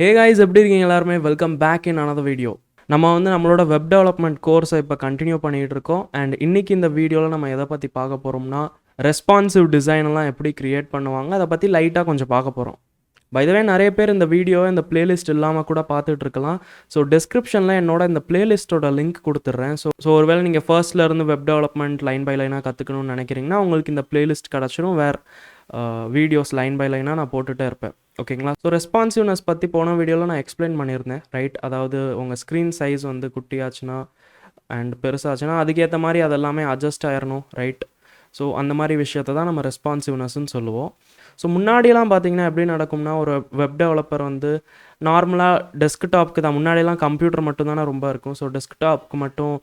Hey guys, எப்படி இருக்கீங்க எல்லாருமே? Welcome back in another video. நம்ம வந்து நம்மளோட வெப் டெவலப்மெண்ட் கோர்ஸை இப்போ கண்டினியூ பண்ணிகிட்டு இருக்கோம். அண்ட் இன்றைக்கி இந்த வீடியோவில் நம்ம எதை பற்றி பார்க்க போகிறோம்னா ரெஸ்பான்சிவ் டிசைனெல்லாம் எப்படி க்ரியேட் பண்ணுவாங்க அதை பற்றி லைட்டாக கொஞ்சம் பார்க்க போகிறோம். பை த வே நிறைய பேர் இந்த வீடியோவை இந்த பிளேலிஸ்ட் இல்லாமல் கூட பார்த்துட்டு இருக்கலாம். ஸோ டிஸ்கிரிப்ஷனில் என்னோட இந்த பிளேலிஸ்ட்டோட லிங்க் கொடுத்துட்றேன். ஸோ ஒருவேளை நீங்கள் ஃபர்ஸ்ட்லேருந்து வெப் டெவலப்மெண்ட் லைன் பை லைனாக கற்றுக்கணும்னு நினைக்கிறீங்கன்னா உங்களுக்கு இந்த பிளேலிஸ்ட் கிடச்சிரும். வீடியோஸ் லைன் பை லைனாக நான் போட்டுகிட்டே இருப்பேன். ஓகேங்களா? ஸோ ரெஸ்பான்சிவ்னஸ் பற்றி போன வீடியோவில் நான் எக்ஸ்பிளைன் பண்ணியிருந்தேன், ரைட்? அதாவது உங்கள் ஸ்க்ரீன் சைஸ் வந்து குட்டியாச்சுன்னா அண்ட் பெருசாச்சுன்னா அதுக்கேற்ற மாதிரி அதெல்லாமே அட்ஜஸ்ட் ஆயிடணும், ரைட்? ஸோ அந்த மாதிரி விஷயத்தை தான் நம்ம ரெஸ்பான்சிவ்னஸ்ன்னு சொல்லுவோம். ஸோ முன்னாடியெல்லாம் பார்த்தீங்கன்னா எப்படி நடக்கும்னா, ஒரு வெப் டெவலப்பர் வந்து நார்மலாக டெஸ்க்டாப்க்கு தான், முன்னாடியெல்லாம் கம்ப்யூட்டர் மட்டும்தானே ரொம்ப இருக்கும். ஸோ டெஸ்க்டாப்க்கு மட்டும்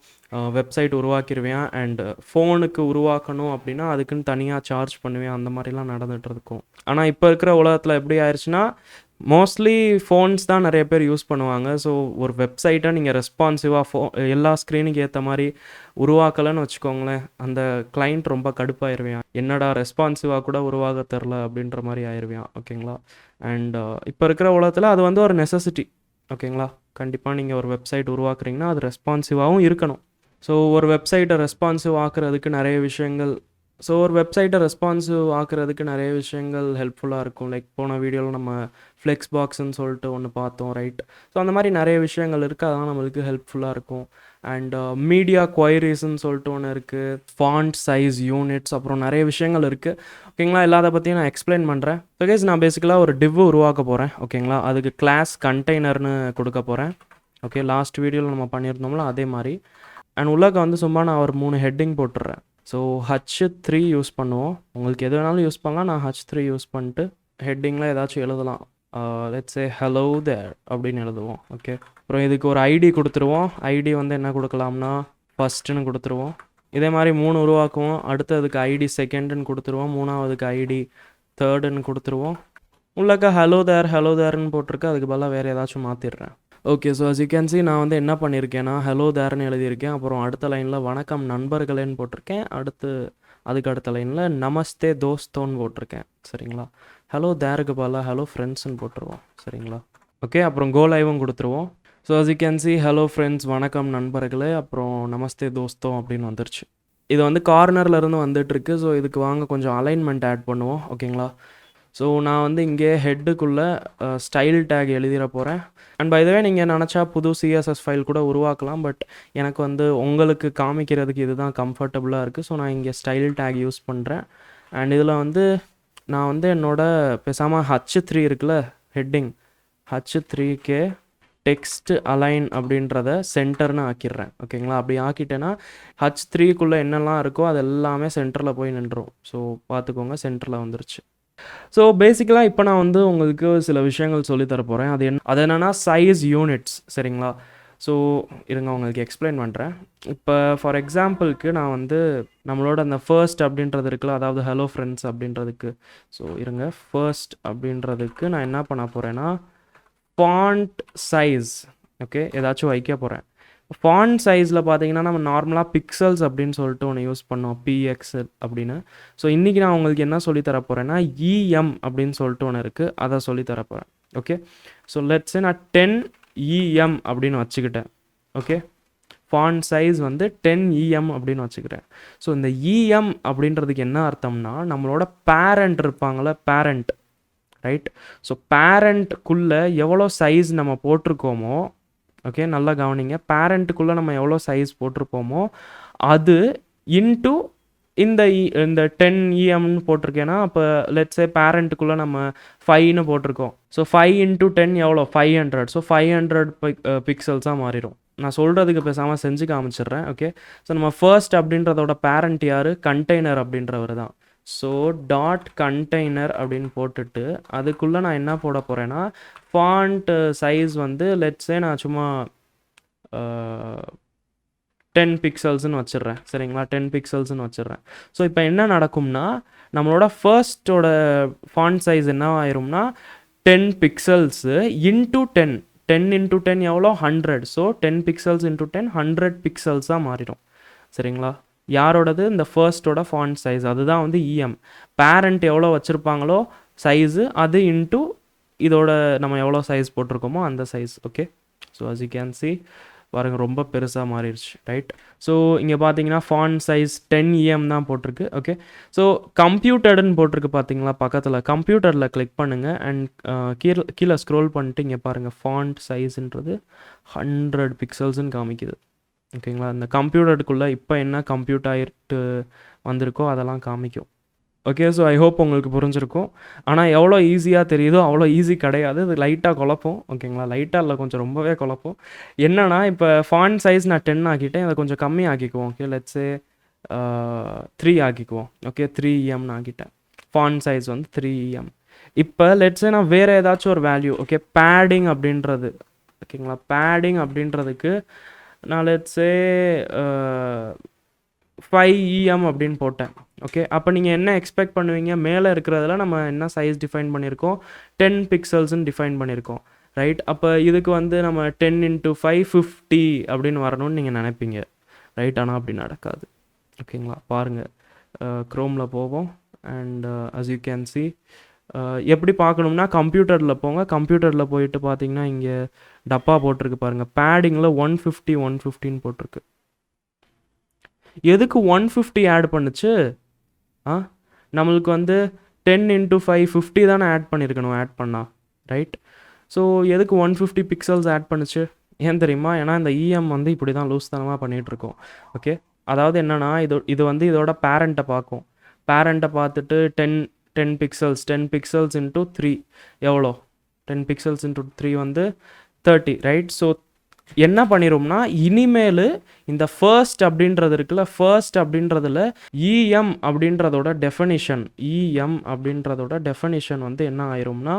வெப்சைட் உருவாக்கிடுவேன். அண்ட் ஃபோனுக்கு உருவாக்கணும் அப்படின்னா அதுக்குன்னு தனியாக சார்ஜ் பண்ணுவேன். அந்த மாதிரிலாம் நடந்துகிட்டு இருக்கும். ஆனால் இப்போ இருக்கிற உலகத்தில் எப்படி ஆயிடுச்சுன்னா, மோஸ்ட்லி ஃபோன்ஸ் தான் நிறைய பேர் யூஸ் பண்ணுவாங்க. ஸோ ஒரு வெப்சைட்டை நீங்கள் ரெஸ்பான்சிவாக எல்லா ஸ்க்ரீனுக்கு ஏற்ற மாதிரி உருவாக்கலைன்னு வச்சுக்கோங்களேன், அந்த கிளைண்ட் ரொம்ப கடுப்பாயிருவேன். என்னடா ரெஸ்பான்சிவாக கூட உருவாக தெரில அப்படின்ற மாதிரி ஆயிடுவேன். ஓகேங்களா? அண்ட் இப்போ இருக்கிற உலகத்தில் அது வந்து ஒரு நெசசிட்டி. ஓகேங்களா? கண்டிப்பாக நீங்கள் ஒரு வெப்சைட் உருவாக்குறீங்கன்னா அது ரெஸ்பான்சிவாகவும் இருக்கணும். ஸோ ஒரு வெப்சைட்டை ரெஸ்பான்சிவ் ஆக்குறதுக்கு நிறைய விஷயங்கள் நிறைய விஷயங்கள் ஹெல்ப்ஃபுல்லாக இருக்கும். லைக் போன வீடியோவில் நம்ம ஃப்ளெக்ஸ் பாக்ஸ்ன்னு சொல்லிட்டு ஒன்று பார்த்தோம், ரைட்? ஸோ அந்த மாதிரி நிறைய விஷயங்கள் இருக்குது, அதெல்லாம் நம்மளுக்கு ஹெல்ப்ஃபுல்லாக இருக்கும். அண்ட் மீடியா குவைரிஸ்ன்னு சொல்லிட்டு ஒன்று இருக்குது, ஃபாண்ட் சைஸ் யூனிட்ஸ், அப்புறம் நிறைய விஷயங்கள் இருக்குது. ஓகேங்களா? எல்லாத்த பற்றியும் நான் எக்ஸ்பிளைன் பண்ணுறேன். ஸோ கைஸ், நான் பேசிக்கலாக ஒரு டிவ் உருவாக்க போகிறேன். ஓகேங்களா? அதுக்கு கிளாஸ் கண்டெய்னர்னு கொடுக்க போகிறேன். ஓகே, லாஸ்ட் வீடியோவில் நம்ம பண்ணியிருந்தோம்ல அதே மாதிரி. அண்ட் உள்ளக்க வந்து சும்மா நான் ஒரு 3 ஹெட்டிங் போட்டுடுறேன். ஸோ H3 யூஸ் பண்ணுவோம். உங்களுக்கு எது வேணாலும் யூஸ் பண்ணலாம். நான் H3 யூஸ் பண்ணிட்டு ஹெட்டிங்கில் ஏதாச்சும் எழுதலாம். லெட்ஸ் சே ஹலோ தேர் அப்படின்னு எழுதுவோம். ஓகே, அப்புறம் இதுக்கு ஒரு ஐடி கொடுத்துருவோம். ஐடி வந்து என்ன கொடுக்கலாம்னா ஃபஸ்ட்டுன்னு கொடுத்துருவோம். இதே மாதிரி 3 உருவாக்குவோம். அடுத்ததுக்கு ஐடி செகண்டுன்னு கொடுத்துருவோம். மூணாவதுக்கு ஐடி தேர்டுன்னு கொடுத்துருவோம். உள்ளக்க ஹலோ தேர்ன்னு போட்டிருக்கு, அதுக்கு பதிலாக வேறு ஏதாச்சும் மாற்றிடுறேன். Okay, so as you can see நான் வந்து என்ன பண்ணியிருக்கேன்னா ஹலோ தேர்னு எழுதியிருக்கேன். அப்புறம் அடுத்த லைனில் வணக்கம் நண்பர்களேன்னு போட்டிருக்கேன். அதுக்கு அடுத்த லைனில் நமஸ்தே தோஸ்தோன்னு போட்டிருக்கேன். சரிங்களா? ஹலோ தேருக்கு பதிலாக ஹலோ ஃப்ரெண்ட்ஸ்ன்னு போட்டுருவோம். சரிங்களா? ஓகே, அப்புறம் கோ லைவும் கொடுத்துருவோம். So as you can see hello friends, வணக்கம் நண்பர்களே, அப்புறம் நமஸ்தே தோஸ்தோ அப்படின்னு வந்துருச்சு. இது வந்து கார்னர்லேருந்து வந்துட்டுருக்கு. ஸோ இதுக்கு வாங்க கொஞ்சம் அலைன்மெண்ட் ஆட் பண்ணுவோம். ஓகேங்களா? ஸோ நான் வந்து இங்கே ஹெட்டுக்குள்ளே ஸ்டைல் டேக் எழுதிட போகிறேன். அண்ட் பை த வே நீங்கள் நினச்சா புது CSS ஃபைல் கூட உருவாக்கலாம். பட் எனக்கு வந்து உங்களுக்கு காமிக்கிறதுக்கு இதுதான் கம்ஃபர்டபுளாக இருக்குது. ஸோ நான் இங்கே ஸ்டைல் டேக் யூஸ் பண்ணுறேன். அண்ட் இதில் வந்து நான் வந்து பேசாமல் H3 இருக்குல்ல, ஹெட்டிங் H3K டெக்ஸ்ட் அலைன் அப்படின்றத சென்டர்னு ஆக்கிடுறேன். ஓகேங்களா? அப்படி ஆக்கிட்டேன்னா H3க்குள்ளே என்னெல்லாம் இருக்கோ அது எல்லாமே சென்டரில் போய் நின்றுடும். ஸோ பார்த்துக்கோங்க, சென்டரில் வந்துருச்சு. ஸோ பேசிக்கலாக இப்போ நான் வந்து உங்களுக்கு சில விஷயங்கள் சொல்லித்தர போகிறேன். அது என்னென்னா சைஸ் யூனிட்ஸ். சரிங்களா? ஸோ இருங்க உங்களுக்கு எக்ஸ்பிளைன் பண்ணுறேன். இப்போ ஃபார் எக்ஸாம்பிளுக்கு நான் வந்து நம்மளோட அந்த ஃபர்ஸ்ட் அப்படின்றது இருக்குல்ல, அதாவது ஹலோ ஃப்ரெண்ட்ஸ் அப்படின்றதுக்கு, ஸோ இருங்க, ஃபர்ஸ்ட் அப்படின்றதுக்கு நான் என்ன பண்ண போகிறேன்னா ஃபாண்ட் சைஸ், ஓகே, ஏதாச்சும் வைக்க போகிறேன். ஃபாண்ட் சைஸில் பார்த்தீங்கன்னா நம்ம நார்மலாக பிக்சல்ஸ் அப்படின்னு சொல்லிட்டு ஒன்று யூஸ் பண்ணோம், PX அப்படின்னு. ஸோ இன்றைக்கி நான் உங்களுக்கு என்ன சொல்லித்தர போகிறேன்னா EM அப்படின்னு சொல்லிட்டு ஒன்று இருக்குது, அதை சொல்லித்தர போகிறேன். ஓகே, ஸோ லெட்ஸே நான் 10 EM அப்படின்னு வச்சுக்கிட்டேன். ஓகே, ஃபாண்ட் சைஸ் வந்து 10 EM அப்படின்னு வச்சுக்கிறேன். ஸோ இந்த EM அப்படின்றதுக்கு என்ன அர்த்தம்னா நம்மளோட பேரண்ட் இருப்பாங்களே, பேரண்ட், ரைட்? ஸோ பேரண்ட்டுக்குள்ளே எவ்வளோ சைஸ் நம்ம போட்டிருக்கோமோ, ஓகே, நல்லா கவனிங்க, பேரண்ட்டுக்குள்ளே நம்ம எவ்வளோ சைஸ் போட்டிருப்போமோ அது இன்ட்டு இந்த 10 EMன்னு போட்டிருக்கேன்னா, அப்போ லெட்ஸே பேரண்ட்டுக்குள்ளே நம்ம 5ன்னு போட்டிருக்கோம். ஸோ 5 × 10 எவ்வளோ? 500. ஸோ 500 பிக்சல்ஸாக மாறிடும். நான் சொல்கிறதுக்கு பேசாமல் செஞ்சு காமிச்சிடுறேன். ஓகே, ஸோ நம்ம ஃபர்ஸ்ட் அப்படின்றதோட பேரண்ட் யார்? கண்டெய்னர் அப்படின்றவர் தான். ஸோ டாட் கண்டெய்னர் அப்படின்னு போட்டுட்டு அதுக்குள்ளே நான் என்ன போட போகிறேன்னா ஃபாண்ட் சைஸ் வந்து லெட்ஸே நான் சும்மா 10 பிக்சல்ஸ்ன்னு வச்சிடுறேன். சரிங்களா? 10 பிக்சல்ஸ்ன்னு வச்சிடுறேன். ஸோ இப்போ என்ன நடக்கும்னா நம்மளோட ஃபர்ஸ்ட்டோட ஃபாண்ட் சைஸ் என்ன ஆயிரும்னா 10 பிக்சல்ஸு இன்ட்டு 10 × 10 எவ்வளோ? 100. ஸோ 10 பிக்சல்ஸ் × 10 100 பிக்சல்ஸாக மாறிடும். சரிங்களா? யாரோடது? இந்த ஃபர்ஸ்ட்டோட ஃபாண்ட் சைஸ், அதுதான் வந்து EM. பேரண்ட் எவ்வளோ வச்சுருப்பாங்களோ சைஸு அது இன்ட்டு இதோட நம்ம எவ்வளோ சைஸ் போட்டிருக்கோமோ அந்த size. Okay, so as you can see பாருங்கள் ரொம்ப பெருசாக மாறிடுச்சு, ரைட்? ஸோ இங்கே பார்த்தீங்கன்னா ஃபாண்ட் சைஸ் 10 தான் போட்டிருக்கு. ஓகே, ஸோ கம்ப்யூட்டர்டுன்னு போட்டிருக்கு பார்த்தீங்களா பக்கத்தில். கம்ப்யூட்டரில் கிளிக் பண்ணுங்கள் அண்ட் கீழே ஸ்க்ரோல் பண்ணிட்டு இங்கே பாருங்கள் ஃபாண்ட் சைஸ்ன்றது 100 பிக்சல்ஸ்ன்னு காமிக்குது. ஓகேங்களா, இந்த கம்ப்யூட்டருக்குள்ளே இப்போ என்ன கம்ப்யூட் ஆகிட்டு வந்திருக்கோ அதெல்லாம் காமிக்கும். ஓகே, ஸோ ஐ ஹோப் உங்களுக்கு புரிஞ்சிருக்கும். ஆனால் எவ்வளோ ஈஸியாக தெரியுதோ அவ்வளோ ஈஸி கிடையாது. இது லைட்டாக குழப்பம். ஓகேங்களா, லைட்டாக இல்லை, கொஞ்சம் ரொம்பவே குழப்பம். என்னன்னா இப்போ ஃபாண்ட் சைஸ் நான் 10 ஆக்கிட்டேன், அதை கொஞ்சம் கம்மி ஆக்கிக்குவோம். ஓகே, லெட்ஸே 3 ஆக்கிக்குவோம். ஓகே, 3 ஆக்கிட்டேன். ஃபாண்ட் சைஸ் வந்து 3 இப்போ லெட்ஸே நான் வேறு ஏதாச்சும் ஒரு வேல்யூ, ஓகே, பேடிங் அப்படின்றது. ஓகேங்களா, பேடிங் அப்படின்றதுக்கு நான் லெட்ஸே 5 அப்படின்னு போட்டேன். ஓகே, அப்போ நீங்கள் என்ன எக்ஸ்பெக்ட் பண்ணுவீங்க? மேலே இருக்கிறதுல நம்ம என்ன சைஸ் டிஃபைன் பண்ணியிருக்கோம்? 10 பிக்சல்ஸ்ன்னு டிஃபைன் பண்ணியிருக்கோம், ரைட்? அப்போ இதுக்கு வந்து நம்ம 10 × 5 50 அப்படின்னு வரணும்னு நீங்கள் நினைப்பீங்க, ரைட்? ஆனால் அப்படி நடக்காது. ஓகேங்களா, பாருங்கள், க்ரோமில் போவோம் and as you can see எப்படி பார்க்கணும்னா கம்ப்யூட்டரில் போங்க. கம்ப்யூட்டரில் போயிட்டு பார்த்தீங்கன்னா இங்கே டப்பா போட்டிருக்கு பாருங்கள், பேடிங்கில் 150 போட்டிருக்கு. எதுக்கு 150 ஆட் பண்ணுச்சு? நம்மளுக்கு வந்து 10 × 5 50 தானே ஆட் பண்ணியிருக்கணும், ஆட் பண்ணால், ரைட்? ஸோ எதுக்கு 150 பிக்சல்ஸ் ஆட் பண்ணுச்சு? ஏன் தெரியுமா? ஏன்னா இந்த வந்து இப்படி தான் லூஸ் தனமாக பண்ணிகிட்ருக்கோம். ஓகே, அதாவது என்னென்னா இது வந்து இதோட பேரண்ட்டை பார்க்கும். பேரண்ட்டை பார்த்துட்டு 10 பிக்சல்ஸ் 10 பிக்சல்ஸ் × 3 எவ்வளோ? 10 பிக்சல்ஸ் × 3 வந்து 30, ரைட்? ஸோ என்ன பண்ணிடும்னா இனிமேல் இந்த ஃபர்ஸ்ட் அப்படின்றது இருக்குல்ல, ஃபர்ஸ்ட் அப்படின்றதுல அப்படின்றதோட டெஃபனிஷன் வந்து என்ன ஆயிரும்னா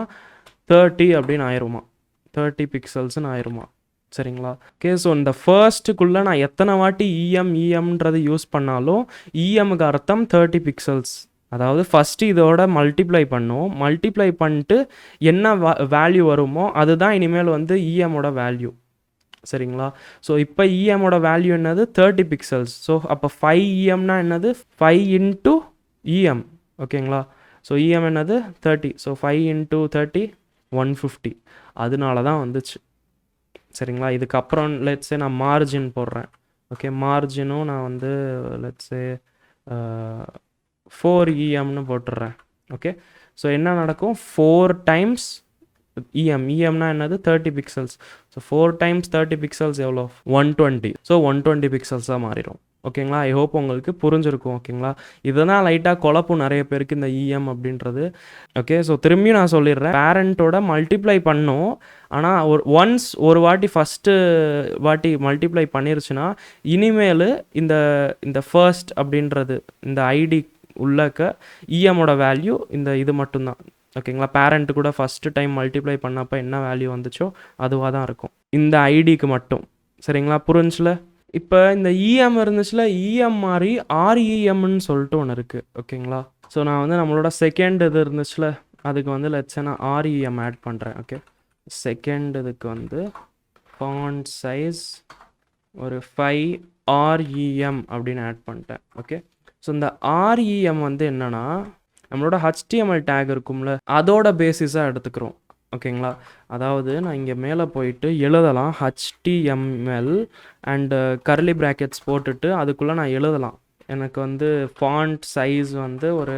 30 அப்படின்னு ஆயிருமா, 30 பிக்சல்ஸ்ன்னு ஆயிருமா, சரிங்களா? ஓகே, ஸோ இந்த ஃபர்ஸ்ட்டுக்குள்ளே நான் எத்தனை வாட்டி இஎம்ன்றது யூஸ் பண்ணாலும் க்கு அர்த்தம் 30 பிக்சல்ஸ். அதாவது ஃபஸ்ட்டு இதோட மல்டிப்ளை பண்ணிட்டு என்ன வேல்யூ வருமோ அதுதான் இனிமேல் வந்து இஎம்மோட வேல்யூ, சரிங்களா? ஸோ இப்போ இஎம்மோட வேல்யூ என்னது? 30 பிக்சல்ஸ். ஸோ அப்போ 5 என்னது? 5 × ஓகேங்களா? ஸோ என்னது? 30. ஸோ 5 × 30 150. அதனால தான் வந்துச்சு, சரிங்களா? இதுக்கப்புறம் லெட்ஸே நான் மார்ஜின் போடுறேன். ஓகே, மார்ஜினும் நான் வந்து லெட்ஸே 4 போட்டுடுறேன். ஓகே, ஸோ என்ன நடக்கும்? 4 டைம்ஸ் இஎம்னா என்னது? 30 பிக்சல்ஸ். ஸோ 4 டைம்ஸ் 30 பிக்சல்ஸ் எவ்வளோ? 120. ஸோ 120 பிக்சல்ஸாக மாறிடும். ஓகேங்களா, ஐ ஹோப் உங்களுக்கு புரிஞ்சிருக்கும். ஓகேங்களா, இதெல்லாம் லைட்டாக குழப்பும் நிறைய பேருக்கு இந்த அப்படின்றது. ஓகே, ஸோ திரும்பியும் நான் சொல்லிடுறேன், பேரண்ட்டோட மல்டிப்ளை பண்ணும். ஆனால் ஒரு வாட்டி ஃபஸ்ட்டு வாட்டி மல்டிப்ளை பண்ணிருச்சுன்னா இனிமேல் இந்த ஃபர்ஸ்ட் அப்படின்றது இந்த ஐடி உள்ளக்க இஎம்மோட வேல்யூ இது மட்டும்தான். ஓகேங்களா, பேரண்ட்டு கூட ஃபஸ்ட்டு டைம் மல்டிப்ளை பண்ணப்போ என்ன வேல்யூ வந்துச்சோ அதுவாக தான் இருக்கும் இந்த ஐடிக்கு மட்டும், சரிங்களா? புரிஞ்சுல? இப்போ இந்த இருந்துச்சுல, மாதிரி ஆர்இஎம்னு சொல்லிட்டு ஒன்று இருக்குது. ஓகேங்களா, ஸோ நான் வந்து நம்மளோட செகண்ட் இது இருந்துச்சுல அதுக்கு வந்து லெட்ஸ் நான் ஆர்இஎம் ஆட் பண்ணுறேன். ஓகே, செகண்ட் இதுக்கு வந்து ஃபாண்ட் சைஸ் ஒரு 5 REM அப்படின்னு ஆட் பண்ணிட்டேன். ஓகே, ஸோ இந்த REM வந்து என்னென்னா நம்மளோட HTML டேக் இருக்கும்ல அதோட பேசிஸாக எடுத்துக்கிறோம். ஓகேங்களா, அதாவது நான் இங்கே மேலே போயிட்டு எழுதலாம் HTML அண்டு கர்லி ப்ராக்கெட்ஸ் போட்டுட்டு அதுக்குள்ளே நான் எழுதலாம். எனக்கு வந்து ஃபாண்ட் சைஸ் வந்து ஒரு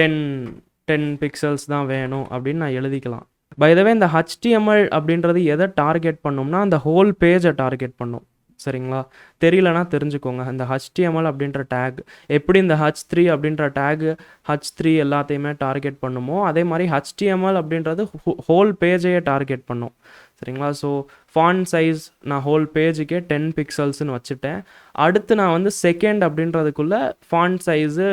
10 பிக்சல்ஸ் தான் வேணும் அப்படின்னு நான் எழுதிக்கலாம். பை த வே இந்த HTML அப்படின்றது எதை டார்கெட் பண்ணோம்னா அந்த ஹோல் பேஜை டார்கெட் பண்ணும், சரிங்களா? தெரியலனா தெரிஞ்சுக்கோங்க. இந்த HTML அப்படின்ற டேக் எப்படி இந்த H3 அப்படின்ற டேக் H3 எல்லாத்தையுமே டார்கெட் பண்ணுமோ அதே மாதிரி HTML அப்படின்றது ஹோல் பேஜையே டார்கெட் பண்ணும், சரிங்களா? ஸோ ஃபாண்ட் சைஸ் நான் ஹோல் பேஜுக்கே 10 பிக்சல்ஸ்னு வச்சுட்டேன். அடுத்து நான் வந்து செகண்ட் அப்படின்றதுக்குள்ளே ஃபாண்ட் சைஸு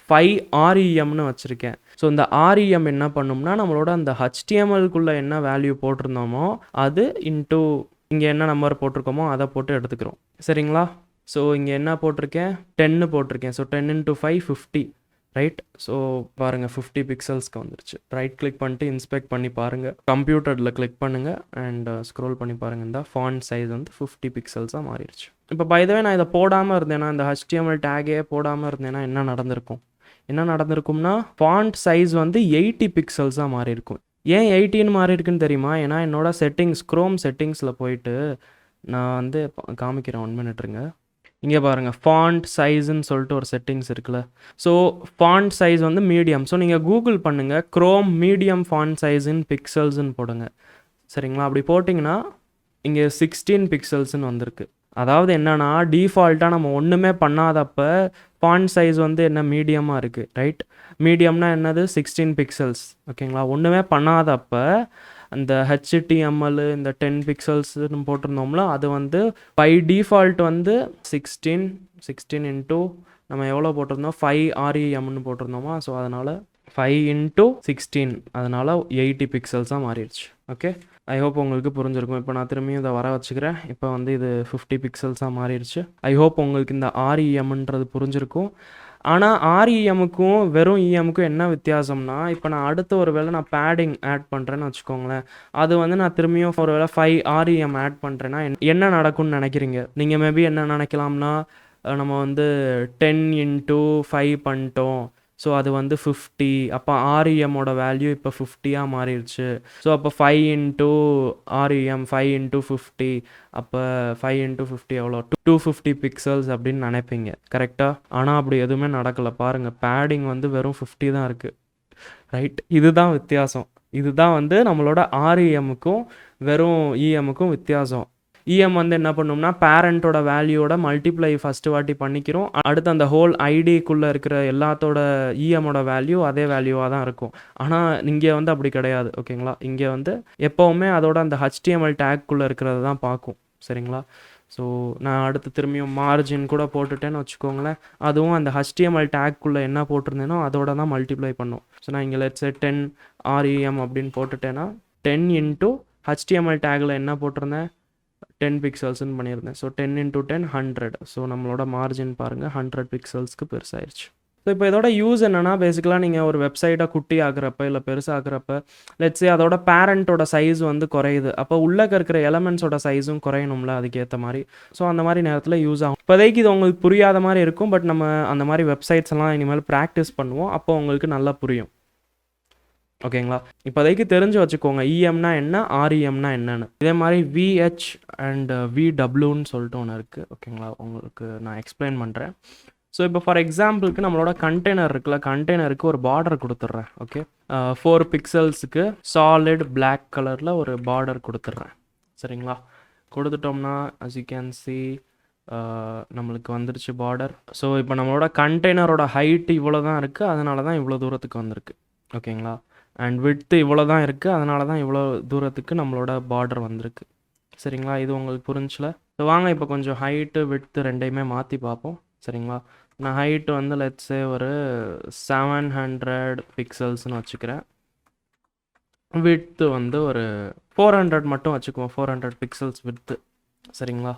5 REMனு வச்சுருக்கேன். ஸோ இந்த REM என்ன பண்ணும்னா நம்மளோட அந்த HTMLக்குள்ளே என்ன வேல்யூ போட்டிருந்தோமோ அது இன்டூ இங்கே என்ன நம்பர் போட்டிருக்கோமோ அதை போட்டு எடுத்துக்கிறோம், சரிங்களா? ஸோ இங்கே என்ன போட்டிருக்கேன்? 10 போட்டிருக்கேன். So 10 × 5 50, right? ஸோ பாருங்கள் 50 பிக்சல்ஸ்க்கு வந்துருச்சு. ரைட் கிளிக் பண்ணிட்டு இன்ஸ்பெக்ட் பண்ணி பாருங்கள், கம்ப்யூட்டரில் கிளிக் பண்ணுங்கள் அண்ட் ஸ்க்ரோல் பண்ணி பாருங்கள். இந்த ஃபாண்ட் சைஸ் வந்து 50 பிக்சல்ஸாக மாறிடுச்சு. இப்போ பை த வே நான் இதை போடாமல் இருந்தேன்னா இந்த HTML டேகே போடாமல் இருந்தேன்னா என்ன நடந்திருக்கும்? என்ன நடந்திருக்கும்னா ஃபாண்ட் சைஸ் வந்து 80 பிக்சல்ஸாக மாறி இருக்கும். ஏன் 80ன்னு மாறி இருக்குன்னு தெரியுமா? ஏன்னா என்னோட செட்டிங்ஸ் குரோம் செட்டிங்ஸில் போயிட்டு நான் வந்து காமிக்கிறேன் 1 மினிட் இருங்க. இங்கே பாருங்கள் ஃபாண்ட் சைஸ்ன்னு சொல்லிட்டு ஒரு செட்டிங்ஸ் இருக்குல்ல. ஸோ ஃபாண்ட் சைஸ் வந்து மீடியம். ஸோ நீங்கள் கூகுள் பண்ணுங்கள் Chrome medium font size in பிக்சல்ஸ்ன்னு போடுங்க. சரிங்களா? அப்படி போட்டிங்கன்னா இங்கே 16 பிக்சல்ஸ்ன்னு வந்திருக்கு. அதாவது என்னன்னா டிஃபால்ட்டாக நம்ம ஒன்றுமே பண்ணாதப்ப ஃபாண்ட் சைஸ் வந்து என்ன மீடியமாக இருக்குது, ரைட்? மீடியம்னா என்னது 16 பிக்சல்ஸ். ஓகேங்களா? ஒன்றுமே பண்ணாதப்ப அந்த ஹெச்டிஎம்எல் இந்த 10 பிக்சல்ஸ்னு போட்டிருந்தோம்ல, அது வந்து பை டிஃபால்ட் வந்து 16 இன்ட்டு நம்ம எவ்வளோ போட்டிருந்தோம் 5 REMன்னு போட்டிருந்தோமா. ஸோ அதனால் 5 இன்ட்டு 16 அதனால் 80 பிக்சல்ஸாக மாறிடுச்சு. ஓகே, ஐ ஹோப் உங்களுக்கு புரிஞ்சிருக்கும். இப்போ நான் திரும்பியும் இதை வர வச்சுக்கிறேன். இப்போ வந்து இது 50 பிக்சல்ஸாக மாறிடுச்சு. ஐ ஹோப் உங்களுக்கு இந்த REMன்றது புரிஞ்சிருக்கும். ஆனால் REMக்கும் வெறும் EMக்கும் என்ன வித்தியாசம்னா, இப்போ நான் அடுத்த ஒரு வேளை நான் பேடிங் ஆட் பண்ணுறேன்னு வச்சுக்கோங்களேன், அது வந்து நான் திரும்பியும் ஒரு வேளை 5 REM ஆட் பண்ணுறேன்னா என்ன நடக்கும்னு நினைக்கிறீங்க? நீங்கள் மேபி என்ன நினைக்கலாம்னா, நம்ம வந்து 10 இன்ட்டு 5 பண்ணிட்டோம், ஸோ அது வந்து 50. அப்போ REMோட வேல்யூ இப்போ 50யாக மாறிடுச்சு. ஸோ அப்போ 5 இன்ட்டு REM 5 இன்ட்டு 50, அப்போ 5 இன்ட்டு 50 எவ்வளோ 250 பிக்சல்ஸ் அப்படின்னு நினைப்பீங்க, கரெக்டாக? ஆனால் அப்படி எதுவுமே நடக்கலை. பாருங்கள், பேடிங் வந்து வெறும் 50 தான் இருக்குது, ரைட்? இதுதான் வித்தியாசம். இதுதான் வந்து நம்மளோட REMக்கும் வெறும் EMக்கும் வித்தியாசம். EM வந்து என்ன பண்ணோம்னா பேரண்ட்டோட வேல்யூவோட மல்டிப்ளை ஃபஸ்ட்டு வாட்டி பண்ணிக்கிறோம். அடுத்து அந்த ஹோல் ஐடிக்குள்ளே இருக்கிற எல்லாத்தோட EMோட வேல்யூ அதே வேல்யூவாக தான் இருக்கும். ஆனால் இங்கே வந்து அப்படி கிடையாது. ஓகேங்களா? இங்கே வந்து எப்போவுமே அதோட அந்த HTML டேக்குள்ளே இருக்கிறது தான் பார்க்கும். சரிங்களா? ஸோ நான் அடுத்து திரும்பியும் மார்ஜின் கூட போட்டுட்டேன்னு வச்சுக்கோங்களேன், அதுவும் அந்த HTML டேக்குள்ளே என்ன போட்டிருந்தேனோ அதோட தான் மல்டிப்ளை பண்ணும். ஸோ நான் இங்கே லெட்ஸே 10 REM அப்படின்னு போட்டுட்டேன்னா 10 இன்ட்டு HTML டேக்கில் என்ன போட்டிருந்தேன் 10 பிக்சல்ஸ்ன்னு பண்ணியிருந்தேன். So 10 into 10 100. ஸோ நம்மளோட மார்ஜின் பாருங்கள் 100 பிக்சல்ஸ்க்கு பெருசாயிருச்சு. ஸோ இப்போ இதோட யூஸ் என்னென்னா, பேசிக்கலாக நீங்கள் ஒரு வெப்சைட்டை குட்டி ஆக்குறப்ப இல்லை பெருசாகிறப்ப லெட்ஸே அதோட பேரண்ட்டோட சைஸ் வந்து குறையுது, அப்போ உள்ளே இருக்கிற எலமெண்ட்ஸோட சைஸும் குறையணும்ல அதுக்கேற்ற மாதிரி. ஸோ அந்த மாதிரி நேரத்தில் யூஸ் ஆகும். இப்போதைக்கு இது உங்களுக்கு புரியாத மாதிரி இருக்கும், பட் நம்ம அந்த மாதிரி வெப்சைட்ஸ் எல்லாம் இனிமேல் ப்ராக்டிஸ் பண்ணுவோம், அப்போ உங்களுக்கு நல்லா புரியும். ஓகேங்களா? இப்போதைக்கு தெரிஞ்சு வச்சுக்கோங்க EMனா என்ன, REMனா என்னன்னு. இதே மாதிரி VH அண்ட் VWன்னு சொல்லிட்டு ஒன்று இருக்குது. ஓகேங்களா? உங்களுக்கு நான் எக்ஸ்பிளைன் பண்ணுறேன். ஸோ இப்போ ஃபார் எக்ஸாம்பிளுக்கு நம்மளோட கண்டெய்னர் இருக்குல்ல, கண்டெய்னருக்கு ஒரு பார்டர் கொடுத்துட்றேன். ஓகே, 4 பிக்சல்ஸுக்கு சாலிட் பிளாக் கலரில் ஒரு பார்டர் கொடுத்துட்றேன். சரிங்களா? கொடுத்துட்டோம்னா as you can see நம்மளுக்கு வந்துருச்சு பார்டர். ஸோ இப்போ நம்மளோட கண்டெய்னரோட ஹைட் இவ்வளோ தான் இருக்குது, அதனால தான் இவ்வளோ தூரத்துக்கு வந்திருக்கு. ஓகேங்களா? அண்ட் விட்த்து இவ்வளோ தான் இருக்குது, அதனால தான் இவ்வளோ தூரத்துக்கு நம்மளோட பார்டர் வந்திருக்கு. சரிங்களா? இது உங்களுக்கு புரிஞ்சில? ஸோ வாங்க இப்போ கொஞ்சம் ஹைட்டு விட்த்து ரெண்டையுமே மாற்றி பார்ப்போம். சரிங்களா? நான் ஹைட்டு வந்து லெட்ஸே ஒரு 700 பிக்சல்ஸ்னு வச்சுக்கிறேன். விட்த்து வந்து ஒரு 400 மட்டும் வச்சுக்குவோம், 400 பிக்சல்ஸ் விட்த்து. சரிங்களா?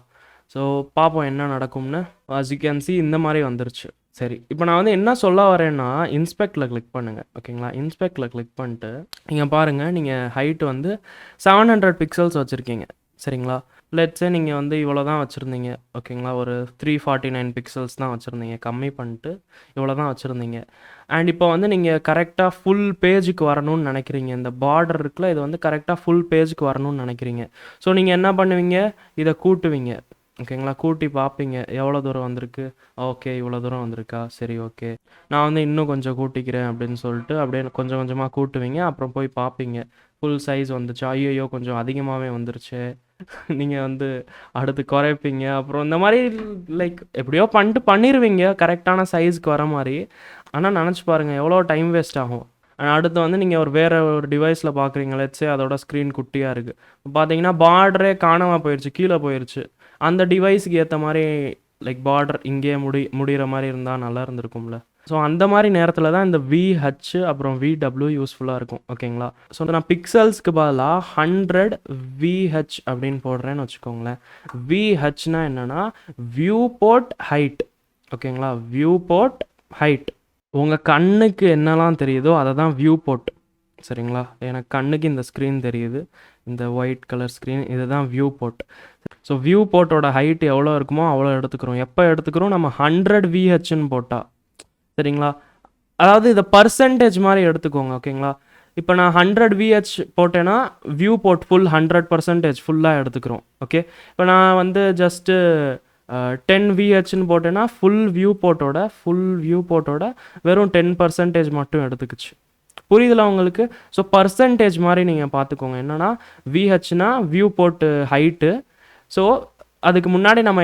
ஸோ பார்ப்போம் என்ன நடக்கும்னு. as you can see இந்த மாதிரி வந்துருச்சு. சரி, இப்போ நான் வந்து என்ன சொல்ல வரேன்னா, இன்ஸ்பெக்டில் கிளிக் பண்ணுங்கள். ஓகேங்களா? இன்ஸ்பெக்டில் கிளிக் பண்ணிட்டு நீங்கள் பாருங்கள், நீங்கள் ஹைட்டு வந்து 700 பிக்சல்ஸ் வச்சுருக்கீங்க. சரிங்களா? லெட்ஸே நீங்கள் வந்து இவ்வளோ தான் வச்சுருந்தீங்க. ஓகேங்களா? ஒரு 349 பிக்சல்ஸ் தான் வச்சுருந்தீங்க, கம்மி பண்ணிட்டு இவ்வளோ தான் வச்சுருந்தீங்க. அண்ட் இப்போ வந்து நீங்கள் கரெக்டாக ஃபுல் பேஜுக்கு வரணும்னு நினைக்கிறீங்க. இந்த பார்டர் இருக்குல்ல, இது வந்து கரெக்டாக ஃபுல் பேஜுக்கு வரணும்னு நினைக்கிறீங்க. ஸோ நீங்கள் என்ன பண்ணுவீங்க, இதை கூட்டுவீங்க. ஓகேங்களா? கூட்டி பார்ப்பீங்க எவ்வளோ தூரம் வந்திருக்கு. ஓகே, இவ்வளோ தூரம் வந்திருக்கா, சரி ஓகே, நான் வந்து இன்னும் கொஞ்சம் கூட்டிக்கிறேன் அப்படின்னு சொல்லிட்டு அப்படியே கொஞ்சம் கொஞ்சமாக கூட்டுவீங்க. அப்புறம் போய் பார்ப்பீங்க ஃபுல் சைஸ் வந்துச்சு, ஐயோ கொஞ்சம் அதிகமாகவே வந்துருச்சு. நீங்கள் வந்து அடுத்து குறைப்பீங்க. அப்புறம் இந்த மாதிரி லைக் எப்படியோ பண்ணிடுவீங்க கரெக்டான சைஸ்க்கு வர மாதிரி. ஆனால் நினச்சி பாருங்கள் எவ்வளோ டைம் வேஸ்ட் ஆகும். அடுத்து வந்து நீங்கள் வேறு ஒரு டிவைஸில் பார்க்குறீங்க, லெட்ஸே அதோட ஸ்க்ரீன் குட்டியாக இருக்குது, பார்த்தீங்கன்னா பார்டரே காணாமல் போயிடுச்சு, கீழே போயிடுச்சு. அந்த டிவைஸுக்கு ஏற்ற மாதிரி லைக் பார்டர் இங்கே முடிகிற மாதிரி இருந்தால் நல்லா இருந்திருக்கும்ல. ஸோ அந்த மாதிரி நேரத்தில் தான் இந்த VH அப்புறம் VW யூஸ்ஃபுல்லாக இருக்கும். ஓகேங்களா? ஸோ நான் பிக்சல்ஸ்க்கு பதிலாக 100 VH அப்படின்னு போடுறேன்னு வச்சுக்கோங்களேன். VHனா என்னென்னா வியூ போர்ட் ஹைட். ஓகேங்களா? Viewport height. உங்கள் கண்ணுக்கு என்னெல்லாம் தெரியுதோ அதை தான் வியூ போர்ட். சரிங்களா? எனக்கு கண்ணுக்கு இந்த ஸ்க்ரீன் தெரியுது, இந்த ஒயிட் கலர் ஸ்க்ரீன், இதுதான் வியூ போர்ட். ஸோ வியூ போர்ட்டோட ஹைட் எவ்வளோ இருக்குமோ அவ்வளோ எடுத்துக்கிறோம். எப்போ எடுத்துக்கிறோம், நம்ம 100 VHன்னு போட்டால். சரிங்களா? அதாவது இதை பர்சன்டேஜ் மாதிரி எடுத்துக்கோங்க ஓகேங்களா. இப்போ நான் 100 VH போட்டேன்னா வியூ போர்ட் ஃபுல் 100% ஃபுல்லாக எடுத்துக்கிறோம். ஓகே, இப்போ நான் வந்து ஜஸ்ட்டு 10 VHன்னு போட்டேன்னா ஃபுல் வியூ போர்ட்டோட வெறும் 10% மட்டும் எடுத்துக்கிச்சு. புரியுதுல உங்களுக்கு? ஸோ பர்சன்டேஜ் மாதிரி நீங்கள் பார்த்துக்கோங்க. என்னென்னா VHனா வியூ போர்ட்டு ஹைட்டு. ஸோ அதுக்கு முன்னாடி நம்ம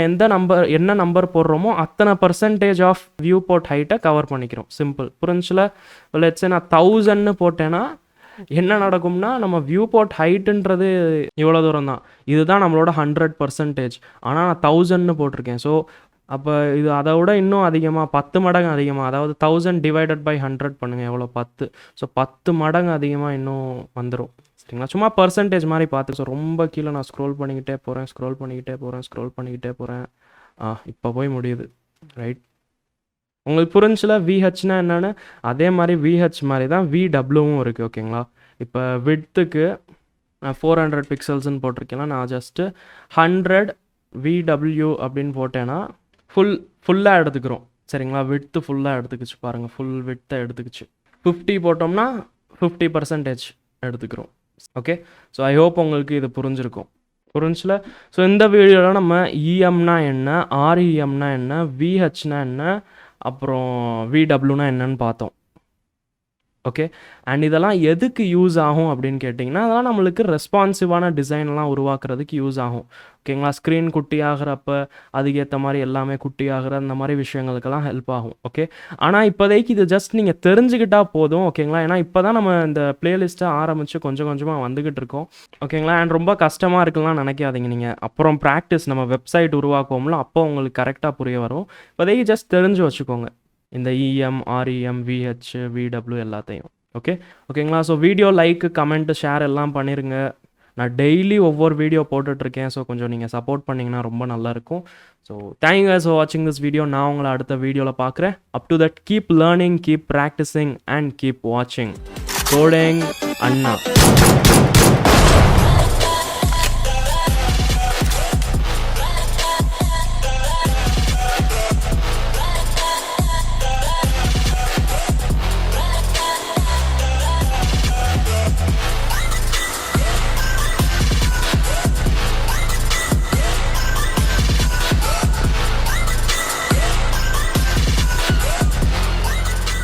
என்ன நம்பர் போடுறோமோ அத்தனை பர்சன்டேஜ் ஆஃப் வியூ போர்ட் ஹைட்டை கவர் பண்ணிக்கிறோம். சிம்பிள். புரிஞ்சுல? லெட்ஸ் நான் 1000ன்னு போட்டேன்னா என்ன நடக்கும்னா நம்ம வியூ போர்ட் ஹைட்டுன்றது இவ்வளோ தூரம் தான், இதுதான் நம்மளோட 100%. ஆனால் நான் 1000ன்னு போட்டிருக்கேன். ஸோ அப்போ இது அதை விட இன்னும் அதிகமாக 10 மடங்கு அதிகமாக, அதாவது 1000 டிவைடட் பை 100 பண்ணுங்கள், எவ்வளோ 10. ஸோ 10 மடங்கு அதிகமாக இன்னும் வந்துடும். சரிங்களா? சும்மா பர்சன்டேஜ் மாதிரி பார்த்து. ஸோ ரொம்ப கீழே நான் ஸ்க்ரோல் பண்ணிக்கிட்டே போகிறேன். இப்போ போய் முடியுது. ரைட், உங்களுக்கு புரிஞ்சுல VHனா என்னென்னு? அதே மாதிரி VH மாதிரி தான் VWவும் இருக்குது. ஓகேங்களா? இப்போ விட்த்துக்கு நான் 400 பிக்சல்ஸ்ன்னு போட்டிருக்கேன்னா நான் ஜஸ்ட்டு 100 VW அப்படின்னு போட்டேன்னா ஃபுல்லாக எடுத்துக்கிறோம். சரிங்களா? விட்த்து ஃபுல்லாக எடுத்துக்கிச்சு பாருங்கள், ஃபுல் விட்த்தை எடுத்துக்கிச்சு. 50 போட்டோம்னா 50% எடுத்துக்கிறோம். ஓகே, ஸோ ஐ ஹோப் உங்களுக்கு இது புரிஞ்சுல? ஸோ இந்த வீடியோவில் நம்ம EMனா என்ன, REMனா என்ன, VHனா என்ன, அப்புறம் VWனா என்னன்னு பார்த்தோம். ஓகே, அண்ட் இதெல்லாம் எதுக்கு யூஸ் ஆகும் அப்படின்னு கேட்டிங்கன்னா, அதெல்லாம் நம்மளுக்கு ரெஸ்பான்சிவான டிசைன்லாம் உருவாக்குறதுக்கு யூஸ் ஆகும். ஓகேங்களா? ஸ்க்ரீன் குட்டி ஆகிறப்ப அதுக்கேற்ற மாதிரி எல்லாமே குட்டி ஆகிற அந்த மாதிரி விஷயங்களுக்கெல்லாம் ஹெல்ப் ஆகும். ஓகே, ஆனால் இப்போதைக்கு இது ஜஸ்ட் நீங்கள் தெரிஞ்சுக்கிட்டால் போதும். ஓகேங்களா? ஏன்னா இப்போ தான் நம்ம இந்த பிளேலிஸ்ட்டை ஆரம்பித்து கொஞ்சம் கொஞ்சமாக வந்துக்கிட்டு இருக்கோம். ஓகேங்களா? அண்ட் ரொம்ப கஷ்டமாக இருக்குலாம் நினைக்காதீங்க. நீங்கள் அப்புறம் ப்ராக்டிஸ் நம்ம வெப்சைட் உருவாக்குவோம்ல, அப்போ உங்களுக்கு கரெக்டாக புரிய வரும். இப்போதைக்கு ஜஸ்ட் தெரிஞ்சு வச்சுக்கோங்க இந்த EM, REM, VH, VW எல்லாத்தையும். ஓகேங்களா? So video like, comment, share எல்லாம் பண்ணிடுங்க. நான் டெய்லி ஒவ்வொரு வீடியோ போட்டுட்ருக்கேன். ஸோ கொஞ்சம் நீங்கள் சப்போர்ட் பண்ணிங்கன்னா ரொம்ப நல்லாயிருக்கும். ஸோ தேங்க் யூ ஃபார் வாட்சிங் திஸ் வீடியோ. நான் உங்களை அடுத்த வீடியோவில் பார்க்குறேன். Up to that keep learning, keep practising and keep வாட்சிங். கோடிங் அண்ணா.